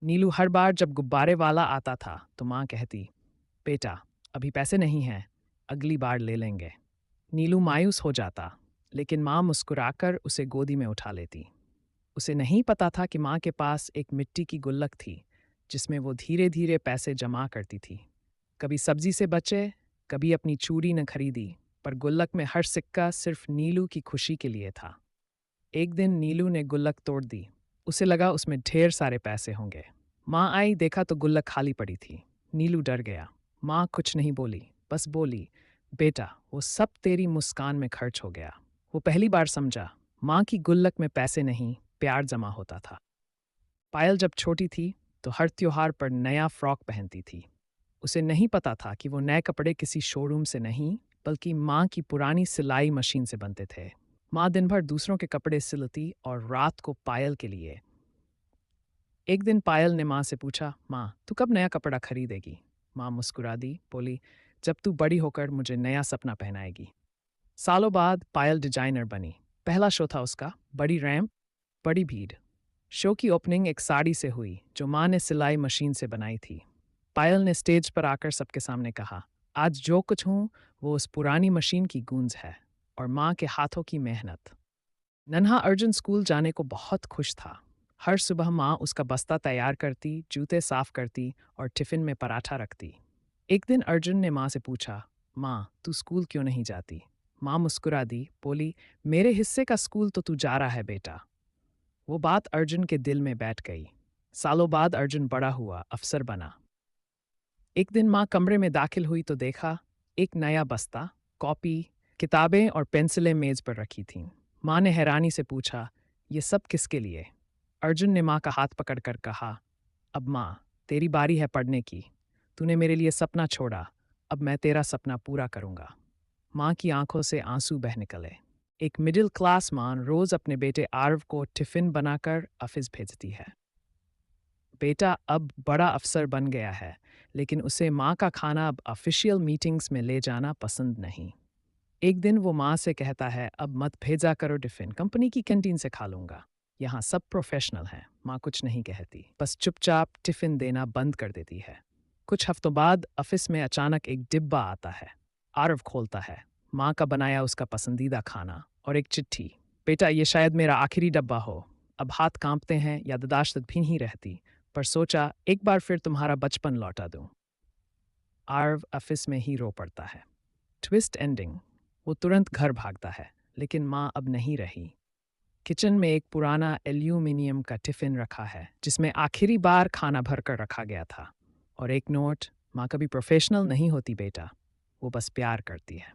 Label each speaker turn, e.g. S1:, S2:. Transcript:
S1: नीलू हर बार जब गुब्बारे वाला आता था तो माँ कहती, बेटा अभी पैसे नहीं हैं, अगली बार ले लेंगे। नीलू मायूस हो जाता, लेकिन माँ मुस्कुराकर उसे गोदी में उठा लेती। उसे नहीं पता था कि माँ के पास एक मिट्टी की गुल्लक थी, जिसमें वो धीरे धीरे पैसे जमा करती थी। कभी सब्जी से बचे, कभी अपनी चूड़ी न खरीदी, पर गुल्लक में हर सिक्का सिर्फ नीलू की खुशी के लिए था। एक दिन नीलू ने गुल्लक तोड़ दी। उसे लगा उसमें ढेर सारे पैसे होंगे। माँ आई, देखा तो गुल्लक खाली पड़ी थी। नीलू डर गया। माँ कुछ नहीं बोली, बस बोली, बेटा वो सब तेरी मुस्कान में खर्च हो गया। वो पहली बार समझा, माँ की गुल्लक में पैसे नहीं, प्यार जमा होता था। पायल जब छोटी थी तो हर त्योहार पर नया फ्रॉक पहनती थी। उसे नहीं पता था कि वो नए कपड़े किसी शोरूम से नहीं, बल्कि माँ की पुरानी सिलाई मशीन से बनते थे। माँ दिन भर दूसरों के कपड़े सिलती और रात को पायल के लिए। एक दिन पायल ने माँ से पूछा, माँ तू कब नया कपड़ा खरीदेगी? माँ मुस्कुरा दी, बोली, जब तू बड़ी होकर मुझे नया सपना पहनाएगी। सालों बाद पायल डिजाइनर बनी। पहला शो था उसका, बड़ी रैंप, बड़ी भीड़। शो की ओपनिंग एक साड़ी से हुई जो माँ ने सिलाई मशीन से बनाई थी। पायल ने स्टेज पर आकर सबके सामने कहा, आज जो कुछ हूँ वो उस पुरानी मशीन की गूंज है और माँ के हाथों की मेहनत। नन्हा अर्जुन स्कूल जाने को बहुत खुश था। हर सुबह माँ उसका बस्ता तैयार करती, जूते साफ करती और टिफिन में पराठा रखती। एक दिन अर्जुन ने माँ से पूछा, माँ तू स्कूल क्यों नहीं जाती? माँ मुस्कुरा दी, बोली, मेरे हिस्से का स्कूल तो तू जा रहा है बेटा। वो बात अर्जुन के दिल में बैठ गई। सालों बाद अर्जुन बड़ा हुआ, अफसर बना। एक दिन माँ कमरे में दाखिल हुई तो देखा, एक नया बस्ता, कॉपी, किताबें और पेंसिलें मेज पर रखी थीं। माँ ने हैरानी से पूछा, ये सब किसके लिए? अर्जुन ने माँ का हाथ पकड़कर कहा, अब माँ तेरी बारी है पढ़ने की। तूने मेरे लिए सपना छोड़ा, अब मैं तेरा सपना पूरा करूंगा। माँ की आंखों से आंसू बह निकले। एक मिडिल क्लास माँ रोज अपने बेटे आरव को टिफिन बनाकर ऑफिस भेजती है। बेटा अब बड़ा अफसर बन गया है, लेकिन उसे माँ का खाना अब ऑफिशियल मीटिंग्स में ले जाना पसंद नहीं। एक दिन वो माँ से कहता है, अब मत भेजा करो टिफिन, कंपनी की कैंटीन से खा लूंगा। यहाँ सब प्रोफेशनल हैं। माँ कुछ नहीं कहती, बस चुपचाप टिफिन देना बंद कर देती है। कुछ हफ्तों बाद ऑफिस में अचानक एक डिब्बा आता है। आरव खोलता है, माँ का बनाया उसका पसंदीदा खाना और एक चिट्ठी, बेटा ये शायद मेरा आखिरी डब्बा हो। अब हाथ कांपते हैं, याददाश्त भी नहीं रहती, पर सोचा एक बार फिर तुम्हारा बचपन लौटा दूं। आरव ऑफिस में ही रो पड़ता है। ट्विस्ट एंडिंग, वो तुरंत घर भागता है, लेकिन माँ अब नहीं रही। किचन में एक पुराना एल्यूमिनियम का टिफिन रखा है, जिसमें आखिरी बार खाना भरकर रखा गया था। और एक नोट, माँ कभी प्रोफेशनल नहीं होती बेटा, वो बस प्यार करती है।